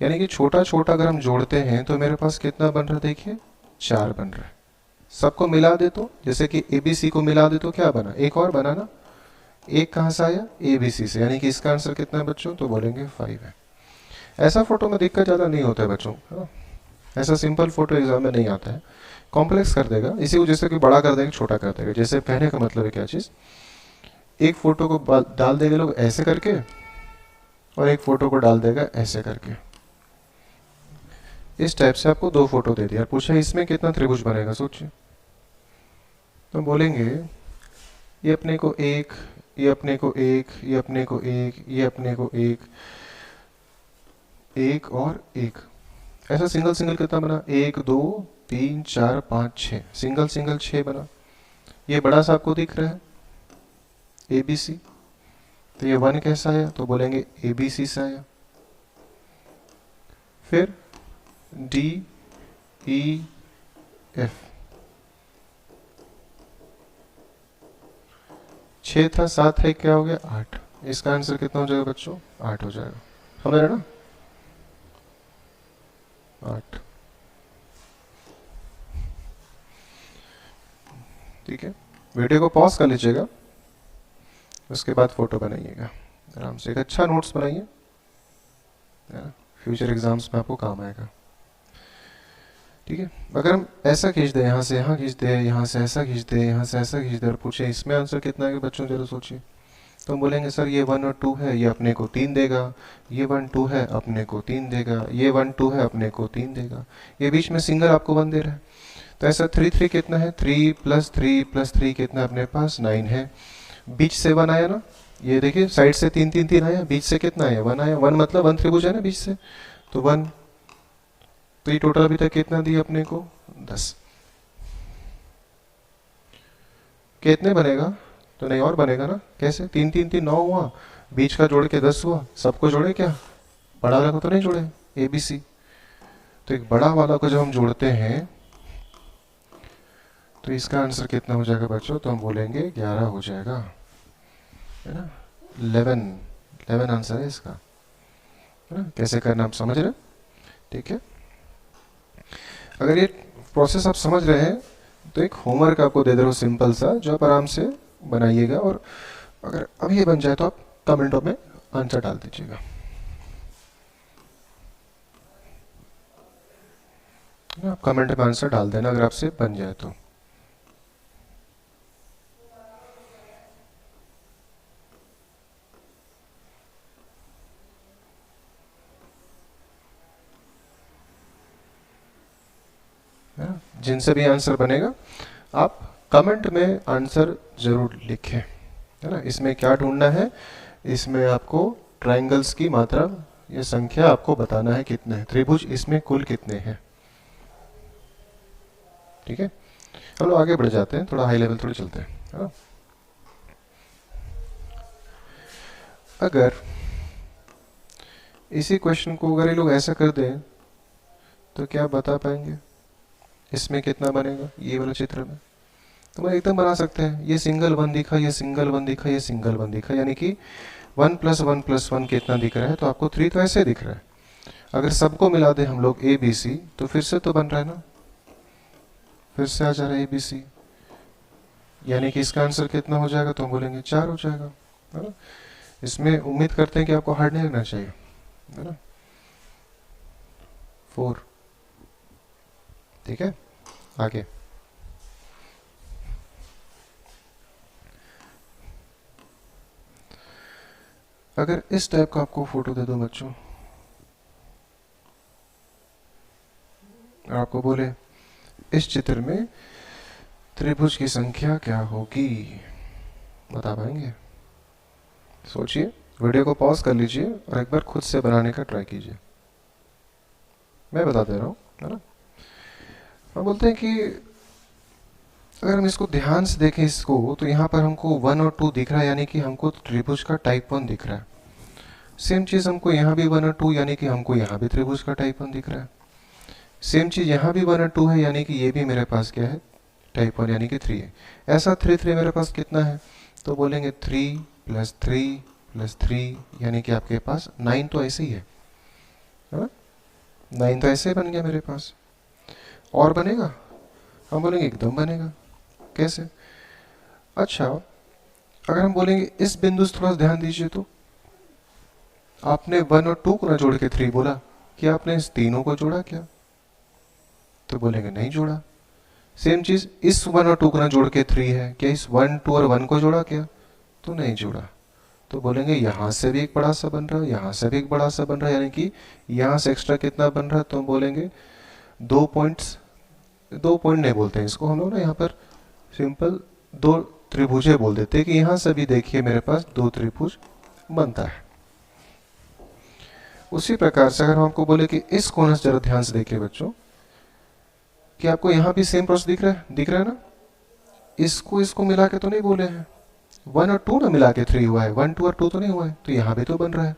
यानी कि छोटा छोटा अगर हम जोड़ते हैं तो मेरे पास कितना बन रहा है देखिए, 4 बन रहा है। सबको मिला दे तो, जैसे कि एबीसी को मिला दे तो क्या बना, एक और बना ना। एक कहां से आया, एबीसी से, यानी कि इसका आंसर कितना है बच्चों, तो बोलेंगे 5 है। ऐसा फोटो में दिक्कत ज़्यादा नहीं होता है बच्चों, है ना। ऐसा सिंपल फोटो एग्जाम में नहीं आता है, कॉम्प्लेक्स कर देगा इसी को, जैसे कि बड़ा कर देगा छोटा कर देगा। जैसे कहने का मतलब है क्या चीज़, एक फोटो को डाल देंगे लोग ऐसे करके, और एक फोटो को डाल देगा ऐसे करके। इस टाइप से आपको 2 फोटो दे दिया, पूछा इसमें कितना त्रिभुज बनेगा सोचिए। तो बोलेंगे ये अपने को एक, ये अपने को एक, ये अपने को एक, ये अपने को एक, एक और एक। ऐसा सिंगल सिंगल कितना बना, 1 2 3 4 5 6, सिंगल सिंगल 6 बना। ये बड़ा सा आपको दिख रहा है ए बी सी, तो ये 1 कैसा आया, तो बोलेंगे ए बी सी से आया। फिर डी ई एफ, 6 था, 7 है, क्या हो गया 8। इसका आंसर कितना हो जाएगा बच्चों, 8 हो जाएगा। समझ रहे ना, 8। ठीक है, वीडियो को पॉज कर लीजिएगा, उसके बाद फोटो बनाइएगा आराम से। एक अच्छा नोट्स बनाइए, फ्यूचर एग्जाम्स में आपको काम आएगा। ठीक है, अगर हम ऐसा खींच दें, यहाँ से यहाँ खींच दें, यहाँ से ऐसा खींच दें, यहाँ से ऐसा खींच दें, और पूछे इसमें आंसर कितना है बच्चों जरा सोचिए। तो हम बोलेंगे सर ये 1 और 2 है, ये अपने को 3 देगा। ये 1 2 है, अपने को 3 देगा। ये 1 2 है, अपने को 3 देगा। ये बीच में सिंगल आपको 1 दे रहा है। तो ऐसा 3 3 कितना है, 3 + 3 + 3 कितना अपने पास 9 है। बीच से 1 आया ना, ये देखिए साइड से 3 3 3 आया, बीच से कितना आया 1 आया। 1 मतलब 1 त्रिभुज है ना बीच से, तो 1। तो ये टोटल अभी तक कितना दिया अपने को, 10। कितने बनेगा, तो नहीं और बनेगा ना, कैसे 3 3 3 9 हुआ, बीच का जोड़ के 10 हुआ। सबको जोड़े क्या, बड़ा वाला को तो नहीं जोड़े, ए बी सी। तो एक बड़ा वाला को जब हम जोड़ते हैं तो इसका आंसर कितना हो जाएगा बच्चों, तो हम बोलेंगे 11 हो जाएगा, है ना। 11 आंसर है इसका, है ना। कैसे करना आप समझ रहे हैं, ठीक है। अगर ये प्रोसेस आप समझ रहे हैं तो एक होमवर्क आपको दे दे रहा हूँ सिंपल सा, जो आप आराम से बनाइएगा। और अगर अब ये बन जाए तो आप कमेंटों में आंसर डाल दीजिएगा। आप कमेंट में आंसर डाल देना अगर आपसे बन जाए तो। जिनसे भी आंसर बनेगा आप कमेंट में आंसर जरूर लिखें, है ना। इसमें क्या ढूंढना है, इसमें आपको ट्रायंगल्स की मात्रा या संख्या आपको बताना है कितने हैं, त्रिभुज इसमें कुल कितने हैं। ठीक है, हम लोग आगे बढ़ जाते हैं, थोड़ा हाई लेवल थोड़ी चलते हैं, है ना। अगर इसी क्वेश्चन को अगर ये लोग ऐसा कर दें तो क्या बता पाएंगे इसमें कितना बनेगा, ये वाला चित्र में। तो मैं एकदम बना सकते हैं, ये सिंगल 1 दिखा, ये सिंगल 1 दिखा, ये सिंगल 1 दिखा, यानी कि 1 + 1 + 1 कितना दिख रहा है, तो आपको 3 तो ऐसे दिख रहा है। अगर सबको मिला दे हम लोग ए बी सी, तो फिर से तो बन रहा है ना, फिर से आ जा रहा है ए बी सी, यानी कि इसका आंसर कितना हो जाएगा, तो हम बोलेंगे 4 हो जाएगा, है ना। इसमें उम्मीद करते हैं कि आपको हार्ड नहीं लगना चाहिए, है ना। 4, ठीक है। आगे अगर इस टाइप का आपको फोटो दे दो बच्चों, और आपको बोले इस चित्र में त्रिभुज की संख्या क्या होगी, बता पाएंगे। सोचिए, वीडियो को पॉज कर लीजिए और एक बार खुद से बनाने का ट्राई कीजिए। मैं बता दे रहा हूँ, है ना। हम बोलते हैं कि अगर हम इसको ध्यान से देखें इसको, तो यहाँ पर हमको 1 और 2 दिख रहा है, यानी कि हमको त्रिभुज का टाइप 1 दिख रहा है। सेम चीज़ हमको यहाँ भी 1 और 2, यानी कि हमको यहाँ भी त्रिभुज का टाइप 1 दिख रहा है। सेम चीज़ यहाँ भी 1 और 2 है, यानी कि ये भी मेरे पास क्या है, टाइप 1 यानी कि 3 है। ऐसा 3 3 मेरे पास कितना है, तो बोलेंगे 3 + 3 + 3, यानी कि आपके पास 9 तो ऐसे ही है ना। 9 तो ऐसे ही बन गया मेरे पास। और बनेगा, हम बोलेंगे एकदम बनेगा। कैसे? अच्छा, अगर हम बोलेंगे इस बिंदु से थोड़ा सा ध्यान दीजिए, तो आपने 1 और 2 को ना जोड़ के 3 बोला, क्या आपने इस तीनों को जोड़ा क्या? तो बोलेंगे नहीं जोड़ा। सेम चीज इस 1 और 2 को ना जोड़ के 3 है, क्या इस 1 2 और 1 को जोड़ा क्या? तो नहीं जोड़ा। तो बोलेंगे यहां से भी एक बड़ा सा बन रहा है, यहां से भी एक बड़ा सा बन रहा है, यानी कि यहां से एक्स्ट्रा कितना बन रहा है, तो हम बोलेंगे 2 पॉइंट्स। 2 पॉइंट नहीं बोलते हैं इसको हम लोग ना, यहाँ पर सिंपल 2 त्रिभुजें बोल देते हैं कि यहां से भी देखिए मेरे पास 2 त्रिभुज बनता है। उसी प्रकार से अगर हम आपको बोले कि इस कोण से जरा ध्यान से देखिए बच्चों, कि आपको यहाँ भी सेम प्रोसेस दिख रहा है, दिख रहा है ना। इसको इसको मिला के तो नहीं बोले हैं, 1 और 2 ना मिला के 3 हुआ है, 1 2 और 2 तो नहीं हुआ है, तो यहाँ भी तो बन रहा है।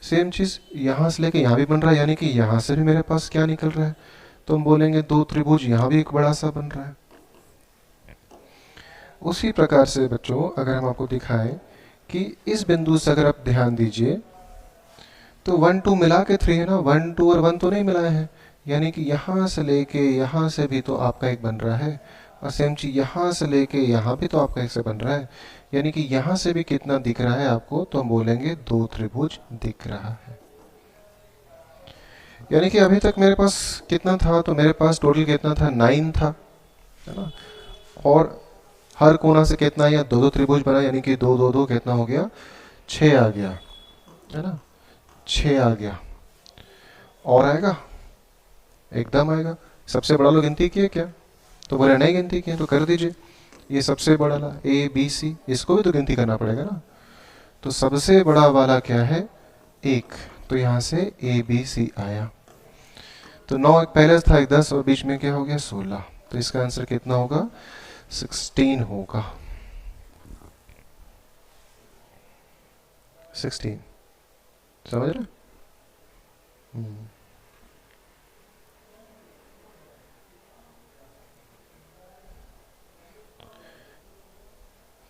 सेम चीज यहाँ से लेके यहाँ भी बन रहा है, यानी कि यहाँ से भी मेरे पास क्या निकल रहा है, तो हम बोलेंगे 2 त्रिभुज यहाँ भी एक बड़ा सा बन रहा है। उसी प्रकार से बच्चों अगर हम आपको दिखाएं कि इस बिंदु से अगर आप ध्यान दीजिए, तो 1 2 मिला के 3 है ना, 1 2 और 1 तो नहीं मिलाए हैं, यानी कि यहाँ से लेके यहाँ से भी तो आपका एक बन रहा है, और सेम चीज यहाँ से लेके यहाँ भी तो आपका एक से बन रहा है, यानी कि यहाँ से भी कितना दिख रहा है आपको, तो हम बोलेंगे 2 त्रिभुज दिख रहा है। यानी कि अभी तक मेरे पास कितना था, तो मेरे पास टोटल कितना था, 9 था, है ना। और हर कोना से कितना, या 2 2 त्रिभुज बना, यानी कि 2 2 2 कितना हो गया, 6 आ गया, है ना। 6 आ गया। और आएगा, एकदम आएगा। सबसे बड़ा लोग गिनती किए क्या? तो बोले नहीं गिनती किए, तो कर दीजिए। ये सबसे बड़ा वाला ABC, इसको भी तो गिनती करना पड़ेगा ना। तो सबसे बड़ा वाला क्या है, 1, तो यहाँ से ABC आया। तो 9 पहले था, 10 और बीच में क्या हो गया, 16। तो इसका आंसर कितना होगा, 16 होगा। 16, समझ रहे?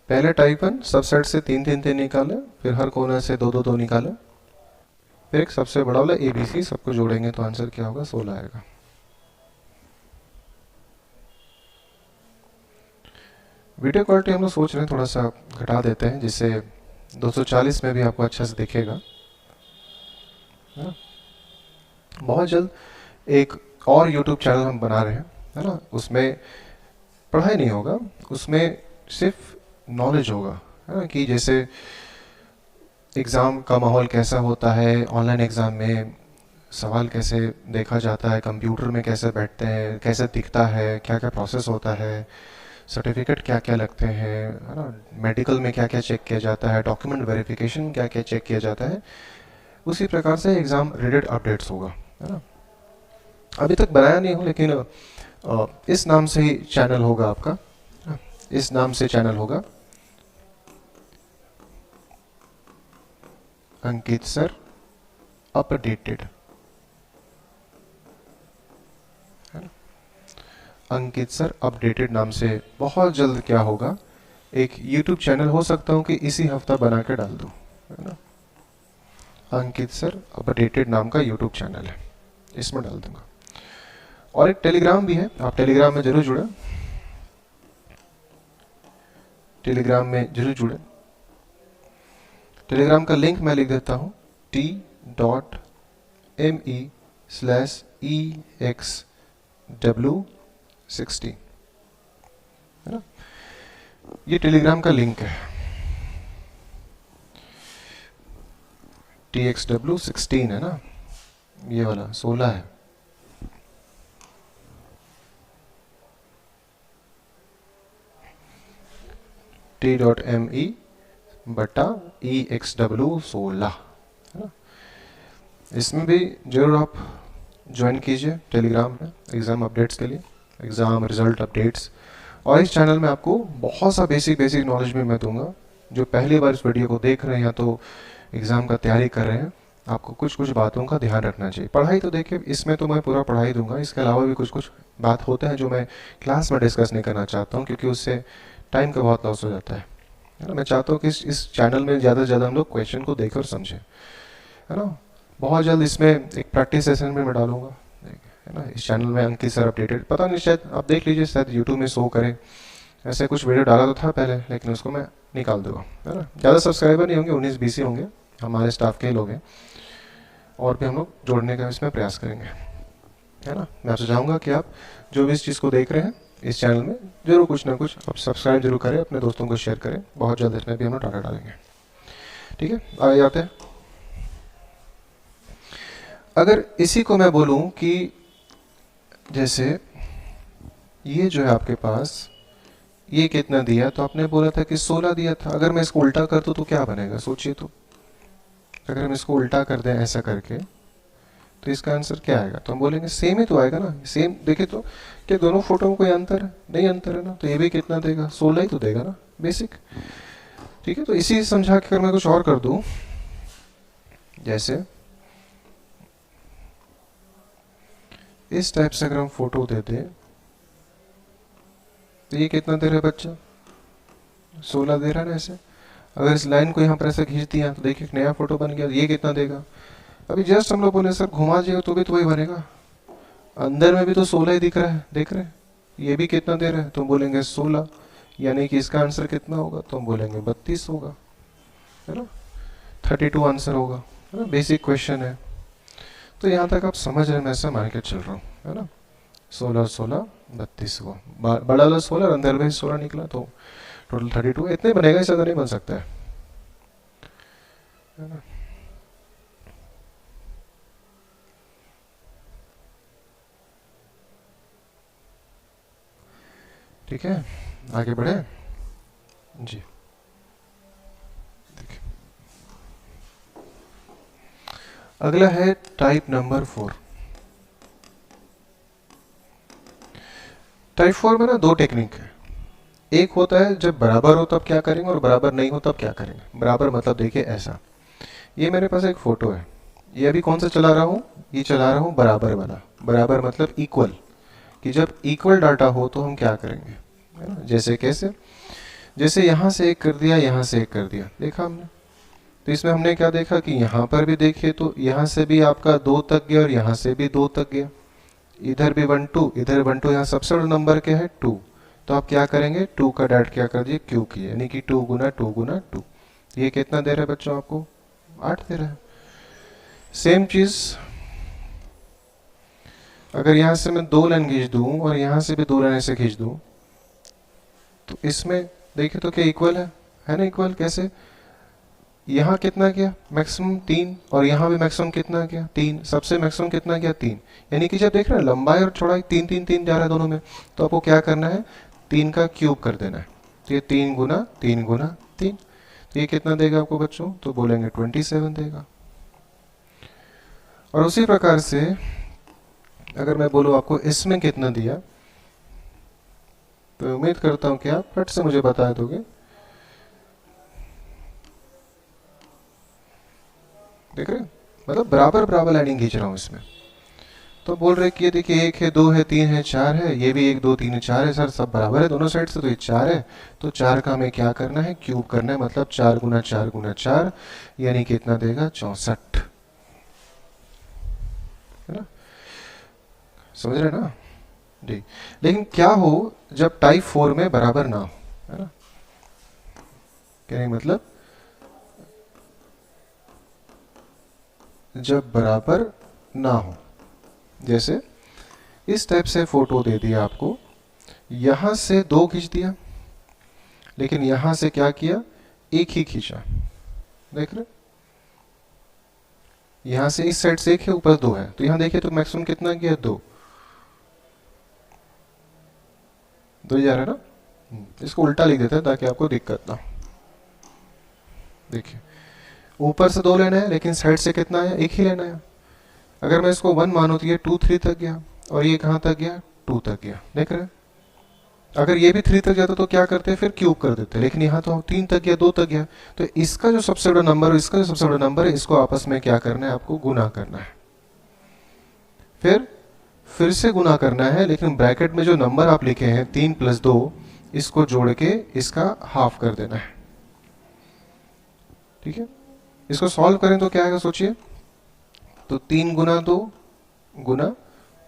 पहले टाइप 1 सबसेट से 3 3 3 निकाले, फिर हर कोना से 2 2 2 निकाले, फिर एक सबसे बड़ा वाला ABC, सबको जोड़ेंगे तो आंसर क्या होगा, 16 आएगा। वीडियो क्वालिटी हम लोग सोच रहे हैं थोड़ा सा घटा देते हैं, जिससे 240 में भी आपको अच्छा से दिखेगा। बहुत जल्द एक और YouTube चैनल हम बना रहे हैं, है ना। उसमें पढ़ाई नहीं होगा, उसमें सिर्फ नॉलेज होगा, है ना। कि जैसे एग्ज़ाम का माहौल कैसा होता है, ऑनलाइन एग्ज़ाम में सवाल कैसे देखा जाता है, कंप्यूटर में कैसे बैठते हैं, कैसे दिखता है, क्या क्या प्रोसेस होता है, सर्टिफिकेट क्या क्या लगते हैं, है ना। मेडिकल में क्या क्या चेक किया जाता है, डॉक्यूमेंट वेरिफिकेशन क्या क्या चेक किया जाता है, उसी प्रकार से एग्ज़ाम रिलेटेड अपडेट्स होगा, है ना। अभी तक बनाया नहीं हूँ, लेकिन इस नाम से ही चैनल होगा आपका, इस नाम से चैनल होगा, अंकित सर अपडेटेड, अंकित सर अपडेटेड नाम से बहुत जल्द क्या होगा, एक YouTube चैनल हो सकता हूँ कि इसी हफ्ता बना के डाल दूँ, है ना। अंकित सर अपडेटेड नाम का YouTube चैनल है, इसमें डाल दूंगा। और एक टेलीग्राम भी है, आप टेलीग्राम में जरूर जुड़े, टेलीग्राम में जरूर जुड़े। टेलीग्राम का लिंक मैं लिख देता हूँ, t.me/exw16, है ना। ये टेलीग्राम का लिंक है, TXW16 है ना, ये वाला 16 है। t.me बटा ई एक्स डब्ल्यू 16, है ना। इसमें भी जरूर आप ज्वाइन कीजिए टेलीग्राम में एग्ज़ाम अपडेट्स के लिए, एग्ज़ाम रिजल्ट अपडेट्स। और इस चैनल में आपको बहुत सा बेसिक नॉलेज भी मैं दूंगा। जो पहली बार इस वीडियो को देख रहे हैं या तो एग्ज़ाम का तैयारी कर रहे हैं, आपको कुछ कुछ बातों का ध्यान रखना चाहिए। पढ़ाई तो देखिए, इसमें तो मैं पूरा पढ़ाई दूंगा, इसके अलावा भी कुछ कुछ बात होते हैं जो मैं क्लास में डिस्कस नहीं करना चाहता हूँ, क्योंकि उससे टाइम का बहुत लॉस हो जाता है ना। मैं चाहता हूँ कि इस चैनल में ज़्यादा से ज़्यादा हम लोग क्वेश्चन को देख और समझें, है ना। बहुत जल्द इसमें एक प्रैक्टिस सेशन में मैं डालूंगा, है ना। इस चैनल में अंकित सर अपडेटेड, पता नहीं शायद आप देख लीजिए, शायद यूट्यूब में शो करें। ऐसे कुछ वीडियो डाला तो था पहले, लेकिन उसको मैं निकाल दूंगा, है ना। ज़्यादा सब्सक्राइबर नहीं होंगे, 19-20 ही होंगे, हमारे स्टाफ के ही लोग हैं। और भी हम लोग जोड़ने का इसमें प्रयास करेंगे, है ना। मैं आपसे चाहूँगा कि आप जो भी इस चीज़ को देख रहे हैं इस चैनल में, जरूर कुछ ना कुछ आप सब्सक्राइब जरूर करें, अपने दोस्तों को शेयर करें। बहुत जल्द इसमें भी हम लोग डाटा डालेंगे, ठीक है। आगे जाते हैं। अगर इसी को मैं बोलूं कि जैसे ये जो है आपके पास, ये कितना दिया, तो आपने बोला था कि 16 दिया था। अगर मैं इसको उल्टा कर दूं तो क्या बनेगा, सोचिए तो। अगर हम इसको उल्टा कर दें ऐसा करके, तो इसका आंसर क्या आएगा, तो हम बोलेंगे सेम ही तो आएगा ना। सेम देखे तो क्या दोनों फोटो में कोई अंतर है, नहीं अंतर है ना। तो ये भी कितना देगा, 16 ही तो देगा ना, बेसिक। ठीक है, तो इसी समझा के अगर मैं कुछ और कर दूं, जैसे इस टाइप से अगर हम फोटो दे दें, तो ये कितना दे रहा है बच्चा, 16 दे रहा है ना ऐसे। अगर इस लाइन को यहाँ पर ऐसे खींच दिया तो देखिए एक नया फोटो बन गया, ये कितना देगा। अभी जस्ट हम लोग बोले सर घुमा जाएगा तो भी तो वही बनेगा, अंदर में भी तो 16 ही दिख रहा है, देख रहे हैं। ये भी कितना दे रहा है, तो हम बोलेंगे 16, यानी कि इसका आंसर कितना होगा, तो हम बोलेंगे 32 होगा, है ना। 32 आंसर होगा, है ना। बेसिक क्वेश्चन है, तो यहाँ तक आप समझ रहे हैं, मैं ऐसा मान के चल रहा हूँ, है ना। 16 16 32 हुआ, बड़ा वाला 16 अंदर में 16 निकला, तो टोटल 32। इतने बनेगा, इससे ज़्यादा नहीं बन सकता है ना। ठीक है, आगे बढ़े जी। देखिए अगला है टाइप नंबर 4। टाइप 4 में ना दो टेक्निक है। एक होता है जब बराबर हो तब क्या करेंगे, और बराबर नहीं हो तब क्या करेंगे। बराबर मतलब देखिए ऐसा, ये मेरे पास एक फोटो है, ये अभी कौन सा चला रहा हूँ, ये चला रहा हूँ बराबर वाला। बराबर मतलब इक्वल, कि जब इक्वल डाटा हो तो हम क्या करेंगे, है ना। जैसे कैसे, जैसे यहाँ से एक कर दिया, यहाँ से एक कर दिया, देखा हमने। तो इसमें हमने क्या देखा कि यहाँ पर भी देखिए तो यहाँ से भी आपका 2 तक गया और यहाँ से भी 2 तक गया। इधर भी 1 2, इधर 1 2, यहाँ सबसे बड़ा नंबर क्या है 2। तो आप क्या करेंगे, 2 का डैट क्या कर दिए, क्यू किए, यानी कि 2 गुना 2 गुना 2। ये कितना दे रहा है बच्चों आपको, 8 दे रहा है। सेम चीज अगर यहाँ से मैं 2 लाइन खींच दूं और यहाँ से भी 2 लाइन ऐसे खींच दूं, तो इसमें देखिए तो क्या इक्वल है ना। इक्वल कैसे, यहाँ कितना किया मैक्सिमम 3, और यहाँ भी मैक्सिमम कितना किया 3, सबसे मैक्सिमम कितना किया 3। यानी कि जब देख रहे हैं लंबाई और चौड़ाई 3 3 3 जा रहा है दोनों में, तो आपको क्या करना है, 3 का क्यूब कर देना है। तो ये 3 गुना 3 गुना 3, तो ये कितना देगा आपको बच्चों, तो बोलेंगे 27 देगा। और उसी प्रकार से अगर मैं बोलूँ आपको इसमें कितना दिया, तो उम्मीद करता हूँ कि आप फट से मुझे बता दोगे। देख रहे हैं, मतलब बराबर बराबर लाइनिंग खींच रहा हूँ इसमें। तो बोल रहे कि ये देखिए 1 है 2 है 3 है 4 है, ये भी 1 2 3 है 4 है सर, सब बराबर है दोनों साइड से, तो ये 4 है। तो 4 का हमें क्या करना है, क्यूब करना है, मतलब 4 गुना 4 गुना 4, यानी कितना देगा 64, है ना। समझ रहे ना जी। लेकिन क्या हो जब टाइप 4 में बराबर ना हो, है ना। कहने का मतलब जब बराबर ना हो, जैसे इस टाइप से फोटो दे दिया आपको, यहां से 2 खींच दिया, लेकिन यहां से क्या किया, 1 ही खींचा। देख रहे, यहां से इस साइड से 1 है, ऊपर 2 है, तो यहां देखिए तो मैक्सिमम कितना किया 2 2 जा रहा है ना। इसको उल्टा लिख देते हैं ताकि आपको दिक्कत ना हो। देखिए ऊपर से 2 लेना है लेकिन साइड से कितना है, 1 ही लेना है। अगर मैं इसको 1 मानूं तो ये 2 3 तक गया, और ये कहाँ तक गया, 2 तक गया। देख रहे हैं, अगर ये भी 3 तक जाता तो क्या करते हैं, फिर क्यूब कर देते, लेकिन यहाँ तो 3 तक गया, 2 तक गया। तो इसका जो सबसे बड़ा नंबर है, इसका जो सबसे बड़ा नंबर है, इसको आपस में क्या करना है, आपको गुना करना है। फिर से गुना करना है, लेकिन ब्रैकेट में जो नंबर आप लिखे हैं 3 + 2, इसको जोड़ के इसका हाफ कर देना है। ठीक है, इसको सॉल्व करें तो क्या आएगा सोचिए। तो 3 × 2 गुना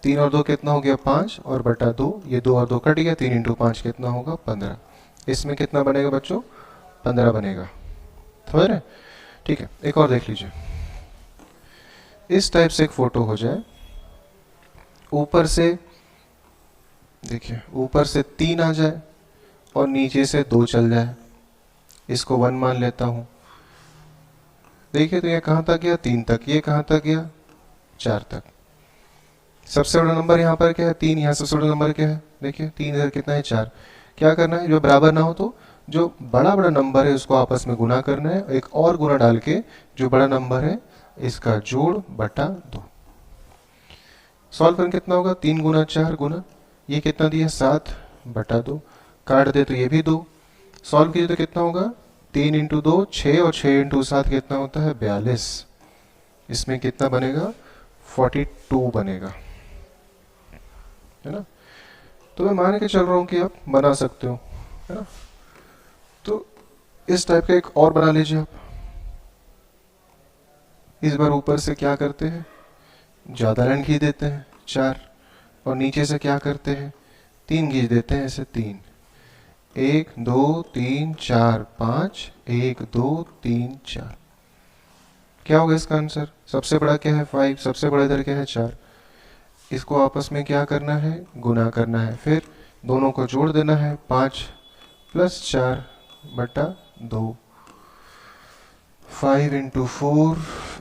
3 और 2 कितना हो गया, 5, और बटा 2, ये 2 और 2 कट गया, 3 × 5 कितना होगा, 15। इसमें कितना बनेगा बच्चों, 15 बनेगा। समझ रहे? ठीक है, एक और देख लीजिए। इस टाइप से एक फोटो हो जाए, ऊपर से देखिए, ऊपर से 3 आ जाए और नीचे से 2 चल जाए, इसको 1 मान लेता हूं। देखिए तो ये कहां तक गया, 3 तक, ये कहां तक गया, 4 तक। सबसे बड़ा नंबर यहाँ पर क्या है, 3, यहाँ सबसे बड़ा नंबर क्या है, देखिए 3 इधर कितना है, 4। क्या करना है, जो बराबर ना हो तो जो बड़ा बड़ा नंबर है उसको आपस में गुना करना है, एक और गुना डाल के जो बड़ा नंबर है इसका जोड़ बटा 2। सॉल्व करें कितना होगा, 3 × 4 गुना, ये कितना दिया, 7 बटा 2, काट दे तो ये भी 2। सॉल्व कीजिए तो कितना होगा, 3 × 2 6, और 6 × 7 कितना होता है, 42। इसमें कितना बनेगा, 42 बनेगा, है ना। तो मैं मान के चल रहा हूँ कि आप बना सकते हो, है ना। तो इस टाइप का एक और बना लीजिए आप। इस बार ऊपर से क्या करते हैं, ज़्यादा लाइन खींच देते हैं 4, और नीचे से क्या करते हैं, 3 खींच देते हैं, ऐसे 3, 1 2 3 4 5, 1 2 3 4। क्या होगा इसका आंसर, सबसे बड़ा क्या है, 5, सबसे बड़ा इधर क्या है, 4। इसको आपस में क्या करना है, गुना करना है, फिर दोनों को जोड़ देना है, 5 + 4 बटा 2, 5 × 4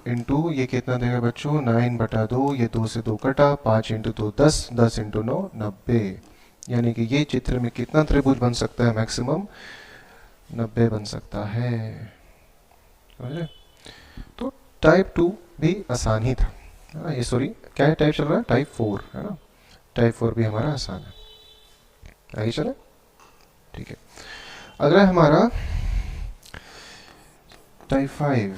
इंटू ये कितना देगा बच्चों, 9 बटा 2, ये 2 से 2 कटा, 5 × 2 10, 10 × 9 90। यानी कि ये चित्र में कितना त्रिभुज बन सकता है, मैक्सिमम 90 बन सकता है। समझे? तो टाइप 2 भी आसान ही था, है ना। ये सॉरी क्या है, टाइप चल रहा है, टाइप 4, है ना। टाइप 4 भी हमारा आसान है। आगे चले, ठीक है। अगला हमारा टाइप 5।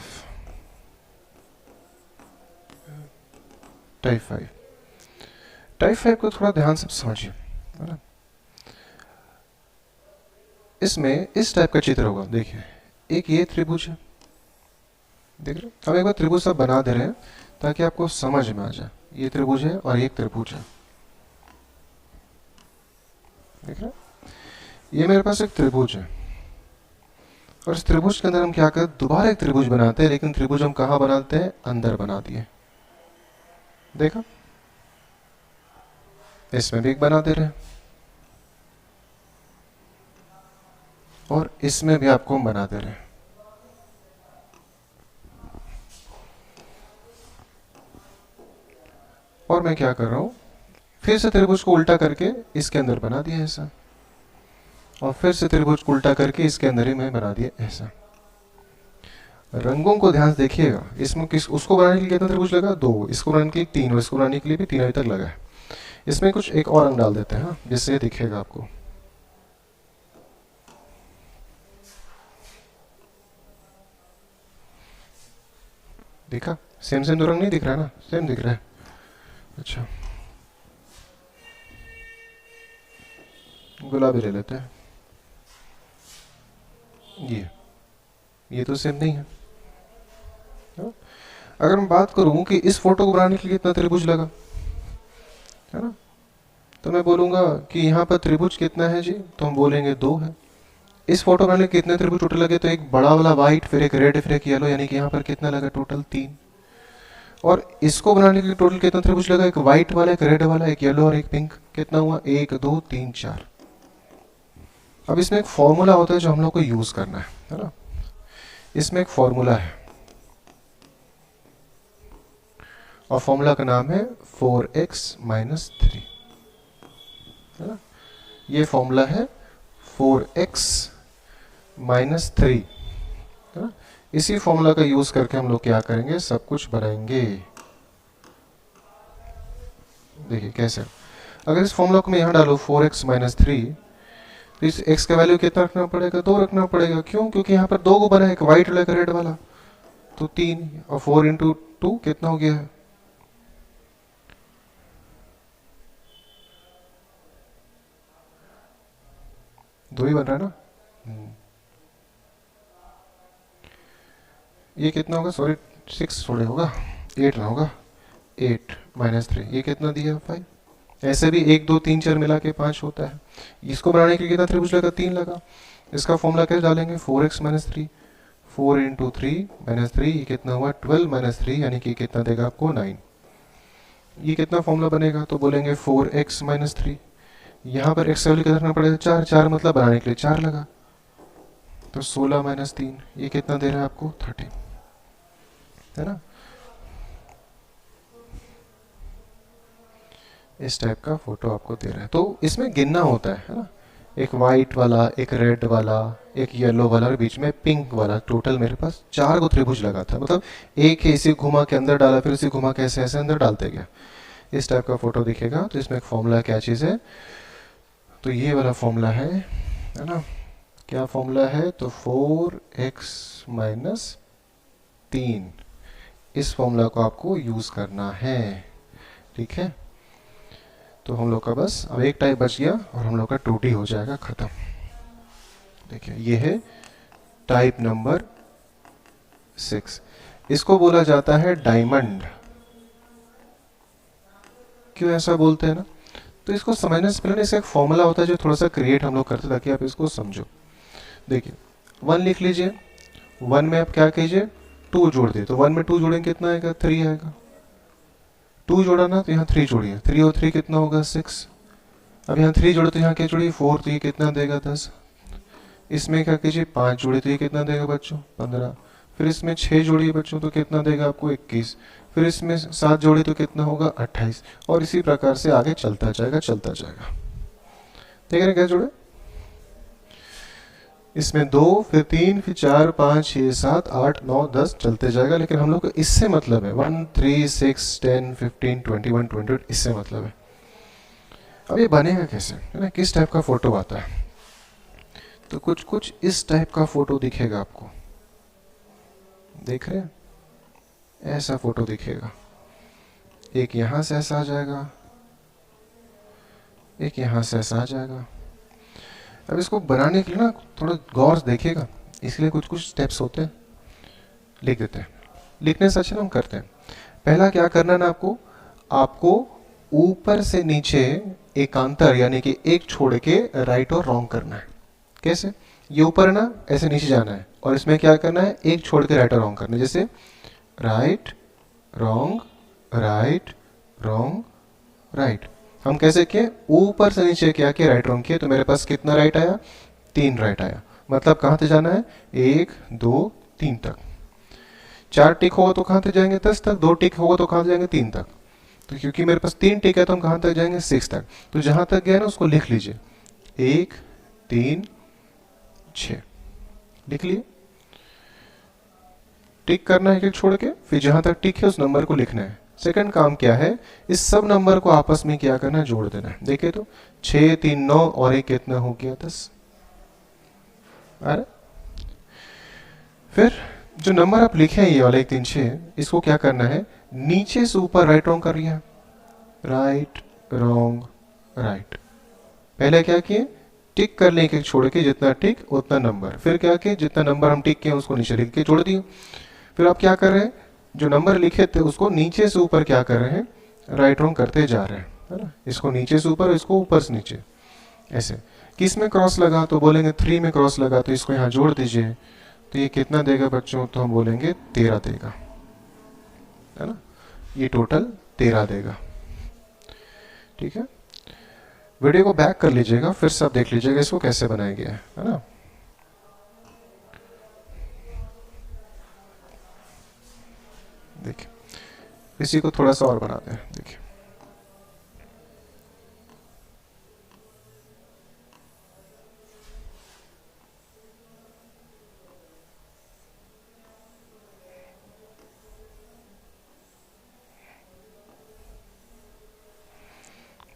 टाइप 5, टाइप 5 को थोड़ा ध्यान से समझिए, है ना। इसमें इस टाइप का चित्र होगा, देखिए एक ये त्रिभुज है, देख रहे, हम एक बार त्रिभुज सब बना दे रहे हैं ताकि आपको समझ में आ जाए। ये त्रिभुज है और एक त्रिभुज है, देख रहे, ये मेरे पास एक त्रिभुज है, और इस त्रिभुज के अंदर हम क्या करते, दोबारा एक त्रिभुज बनाते हैं, लेकिन त्रिभुज हम कहाँ बनाते हैं, अंदर बना दिए। देखा, इसमें भी एक बना दे रहे हैं, और इसमें भी आपको हम बना दे रहे हैं। और मैं क्या कर रहा हूं, फिर से त्रिभुज को उल्टा करके इसके अंदर बना दिया ऐसा, और फिर से त्रिभुज को उल्टा करके इसके अंदर ही मैं बना दिया ऐसा। रंगों को ध्यान से देखिएगा, इसमें किस उसको बनाने के लिए कितना त्रिभुज लगा, 2, इसको बनाने के लिए 3, और इसको बनाने के लिए भी 3 अभी तक लगा है। इसमें कुछ एक और रंग डाल देते हैं, हाँ, जिससे दिखेगा आपको। देखा, सेम सेम दो रंग नहीं दिख रहा है ना, सेम दिख रहा है। अच्छा, गुलाबी ले लेते हैं, ये तो सेम नहीं है। अगर मैं बात करूं कि इस फोटो को बनाने के लिए कितना त्रिभुज लगा, है ना, तो मैं बोलूंगा कि यहाँ पर त्रिभुज कितना है जी, तो हम बोलेंगे 2 है। इस फोटो बनाने के कितने त्रिभुज टोटल लगे, तो एक बड़ा वाला व्हाइट, फिर एक रेड, फिर एक येलो, यानी कि यहाँ पर कितना लगा, टोटल 3। और इसको बनाने के लिए टोटल कितना त्रिभुज लगा, एक व्हाइट वाला, एक रेड वाला, एक येलो और एक पिंक, कितना हुआ, 1 2 3 4। अब इसमें एक फॉर्मूला होता है जो हम लोग को यूज करना है ना। इसमें एक फॉर्मूला है, और फॉर्मूला का नाम है 4x - 3, है ना। ये फॉर्मूला है 4x - 3, है ना। इसी फॉर्मूला का यूज करके हम लोग क्या करेंगे, सब कुछ बनाएंगे। देखिए कैसे, अगर इस फॉर्मूला को मैं यहाँ डालूँ 4x माइनस 3, तो इस x का वैल्यू कितना रखना पड़ेगा, 2 रखना पड़ेगा। क्यों? क्योंकि यहाँ पर दो को बना है, एक व्हाइट वाला एक रेड वाला, तो 3 और 4 इंटू 2 कितना हो गया है, 2 ही बन रहा है ना। ये कितना होगा, सॉरी 6 थोड़े होगा, 8 ना होगा, 8 माइनस 3 ये कितना दिया 5। ऐसे भी 1 2 3 4 मिला के 5 होता है। इसको बनाने के लिए कितना त्रिभुज लगा, 3 लगा। इसका फॉर्मूला कैसे डालेंगे, 4x माइनस 3, 4 इंटू 3 माइनस 3 ये कितना हुआ 12 माइनस 3 यानी कि कितना देगा आपको 9। ये कितना फॉर्मूला बनेगा, तो बोलेंगे 4x माइनस 3, यहाँ पर x वैल्यू कितना रखना पड़ेगा 4, 4 मतलब बनाने के लिए 4 लगा, तो 16 माइनस 3 ये कितना दे रहा है आपको 30, है ना। इस टाइप का फोटो आपको दे रहा है, तो इसमें गिनना होता है ना। एक वाइट वाला, एक रेड वाला, एक येलो वाला और बीच में पिंक वाला, टोटल मेरे पास 4 को त्रिभुज लगा था। मतलब एक ही इसी घुमा के अंदर डाला, फिर इसी घुमा के ऐसे ऐसे अंदर डालते गया, इस टाइप का फोटो दिखेगा। तो इसमें एक फॉर्मूला क्या चीज़ है, तो ये वाला फॉर्मूला है ना। क्या फॉर्मूला है, तो 4x माइनस 3, इस फॉर्मूला को आपको यूज करना है, ठीक है। तो हम लोग का बस अब एक टाइप बच गया और हम लोग का 2D हो जाएगा खत्म। देखिए ये है टाइप नंबर 6, इसको बोला जाता है डायमंड। क्यों ऐसा बोलते हैं ना, तो इसको समझने से पहले इसका एक फॉर्मूला होता है जो थोड़ा सा क्रिएट हम लोग करते ताकि आप इसको समझो। देखिए 1 लिख लीजिए, 1 में आप क्या कीजिए 2 जोड़ दिए, तो 1 में 2 जोड़ेंगे कितना आएगा 3 आएगा। 2 जोड़ा ना तो यहाँ 3 जोड़िए, 3 और 3 कितना होगा 6। अब यहाँ 3 जोड़े तो यहाँ क्या जोड़िए 4, तो ये कितना देगा 10। इसमें क्या कीजिए 5 जोड़े तो ये कितना देगा बच्चों 15। फिर इसमें 6 जोड़िए बच्चों तो कितना देगा आपको 21। फिर इसमें 7 जोड़े तो कितना होगा 28, और इसी प्रकार से आगे चलता जाएगा चलता जाएगा। देख रहे हैं क्या जोड़े, इसमें 2, फिर 3, फिर 4, 5, 6, 7, 8, 9, 10 चलते जाएगा। लेकिन हम लोग को इससे मतलब है 1, 3, 6, 10, 15, 21, 28, इससे मतलब है। अब ये बनेगा कैसे, है ना, किस टाइप का फोटो आता है, तो कुछ कुछ इस टाइप का फोटो दिखेगा आपको, देख रहे हैं, ऐसा फोटो दिखेगा। एक यहां से ऐसा आ जाएगा, एक यहां से ऐसा आ जाएगा। अब इसको बनाने के लिए ना थोड़ा गौर से देखिएगा, इसलिए कुछ कुछ स्टेप्स होते हैं, लिख देते हैं। लिखने से अच्छा हम करते हैं। पहला क्या करना है ना आपको, आपको ऊपर से नीचे एकांतर यानी कि एक छोड़ के राइट और रॉन्ग करना है। कैसे, ये ऊपर है ना, ऐसे नीचे जाना है, और इसमें क्या करना है एक छोड़ के राइट और रॉन्ग करना है। जैसे right wrong right wrong right. हम कैसे किए, ऊपर से नीचे क्या किया राइट रॉन्ग किए, तो मेरे पास कितना राइट आया 3 राइट आया। मतलब कहाँ से जाना है 1 2 3 तक। 4 टिक होगा तो कहाँ तक जाएंगे 10 तक, 2 टिक होगा तो कहाँ जाएंगे 3 तक। तो क्योंकि मेरे पास 3 टिक है तो हम कहाँ तक जाएंगे 6 तक। तो जहां तक गया ना उसको लिख लीजिए, 1 3 6 लिख लिए। टिक करना है एक छोड़ के, फिर जहां तक टिक है उस नंबर को लिखना है। सेकंड काम क्या है, इस सब नंबर को आपस में क्या करना है जोड़ देना है। देखिए तो 6 3 9 और एक कितना हो गया 10। अरे फिर जो नंबर आप लिखे हैं ये वाला 1 3 6, इसको क्या करना है नीचे से ऊपर राइट रॉन्ग कर लिया, राइट रॉन्ग राइट। पहले क्या किए टिक कर लें एक छोड़ के, जितना टिक उतना नंबर। फिर क्या किए जितना नंबर हम टिक किए उसको नीचे लिख के जोड़ दिए। फिर आप क्या कर रहे हैं, जो नंबर लिखे थे उसको नीचे से ऊपर क्या कर रहे हैं राइट रॉन्ग करते जा रहे हैं, है ना। इसको नीचे से ऊपर, इसको ऊपर से नीचे ऐसे। किस में क्रॉस लगा, तो बोलेंगे 3 में क्रॉस लगा, तो इसको यहाँ जोड़ दीजिए। तो ये कितना देगा बच्चों, तो हम बोलेंगे 13 देगा, है ना। ये टोटल 13 देगा, ठीक है। वीडियो को बैक कर लीजिएगा, फिर से आप देख लीजिएगा इसको कैसे बनाया गया है ना। देखिए इसी को थोड़ा सा और बनाते हैं, देखिए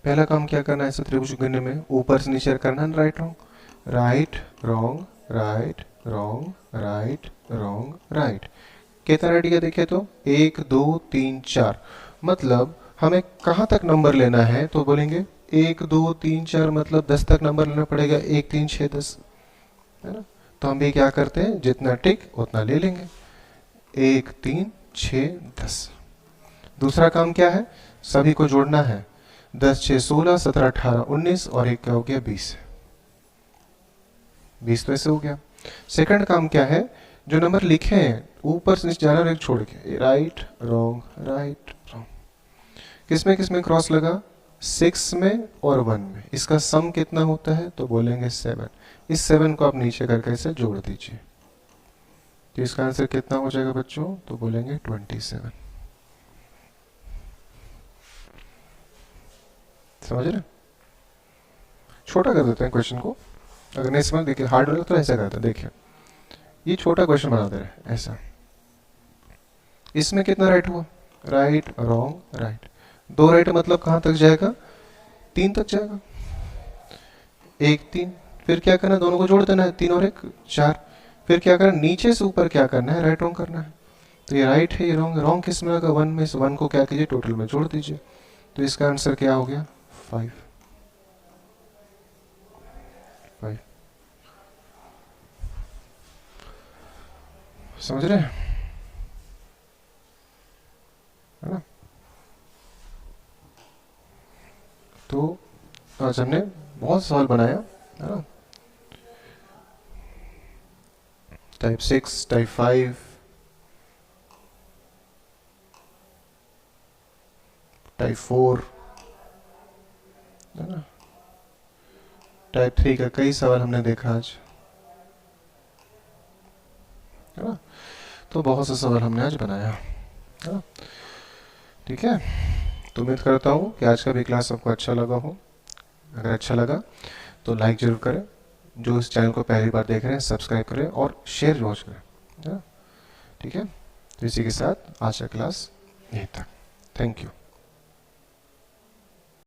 पहला काम क्या करना है, ऐसे त्रिभुज गिनने में ऊपर से नीचे करना है, right wrong right wrong right wrong right wrong right. कितना राइट किया देखिए तो 1 2 3 4, मतलब हमें कहाँ तक नंबर लेना है, तो बोलेंगे 1 2 3 4, मतलब 10 तक नंबर लेना पड़ेगा, 1 3 6 10, है ना। तो हम भी क्या करते हैं, जितना टिक उतना ले लेंगे, 1 3 6 10। दूसरा काम क्या है, सभी को जोड़ना है, 10 6 16 17 18 19 और एक क्या हो गया 20, 20 तो ऐसे हो गया। सेकंड काम क्या है, जो नंबर लिखे हैं ऊपर से नीचे जाना और एक छोड़ के, राइट रॉन्ग राइट रॉन्ग। किस में क्रॉस लगा, 6 में और 1 में, इसका सम कितना होता है, तो बोलेंगे 7। इस 7 को आप नीचे करके इसे जोड़ दीजिए, तो इसका आंसर कितना हो जाएगा बच्चों, तो बोलेंगे 27। समझ रहे, छोटा कर देते हैं क्वेश्चन को, अगर नहीं समझ देखिए हार्ड लगे तो ऐसा करते हैं, देखिए ये छोटा क्वेश्चन बना दे रहे ऐसा। इसमें कितना राइट हुआ, राइट रॉन्ग राइट, 2 राइट मतलब कहां तक जाएगा, 3 तक जाएगा, 1 3, फिर क्या करना है, दोनों को जोड़ देना है, 3 और 1 4, फिर क्या करना है, नीचे से ऊपर क्या करना है, राइट रॉन्ग करना है। तो ये राइट है, ये रॉन्ग, रॉन्ग किस में आएगा, 1 में, इस 1 को क्या कीजिए टोटल में जोड़ दीजिए, तो इसका आंसर क्या हो गया 5। समझ रहे हैं, है ना। तो आज हमने बहुत सवाल बनाया, है ना, टाइप 6 टाइप 5 टाइप 4, है ना, टाइप 3 का कई सवाल हमने देखा आज, है ना। तो बहुत से सवाल हमने आज बनाया, है ना। ठीक है, तो उम्मीद करता हूँ कि आज का भी क्लास आपको अच्छा लगा हो। अगर अच्छा लगा तो लाइक जरूर करें, जो इस चैनल को पहली बार देख रहे हैं सब्सक्राइब करें और शेयर जरूर करें, है ना। ठीक है, तो इसी के साथ आज का क्लास यहीं तक, थैंक यू।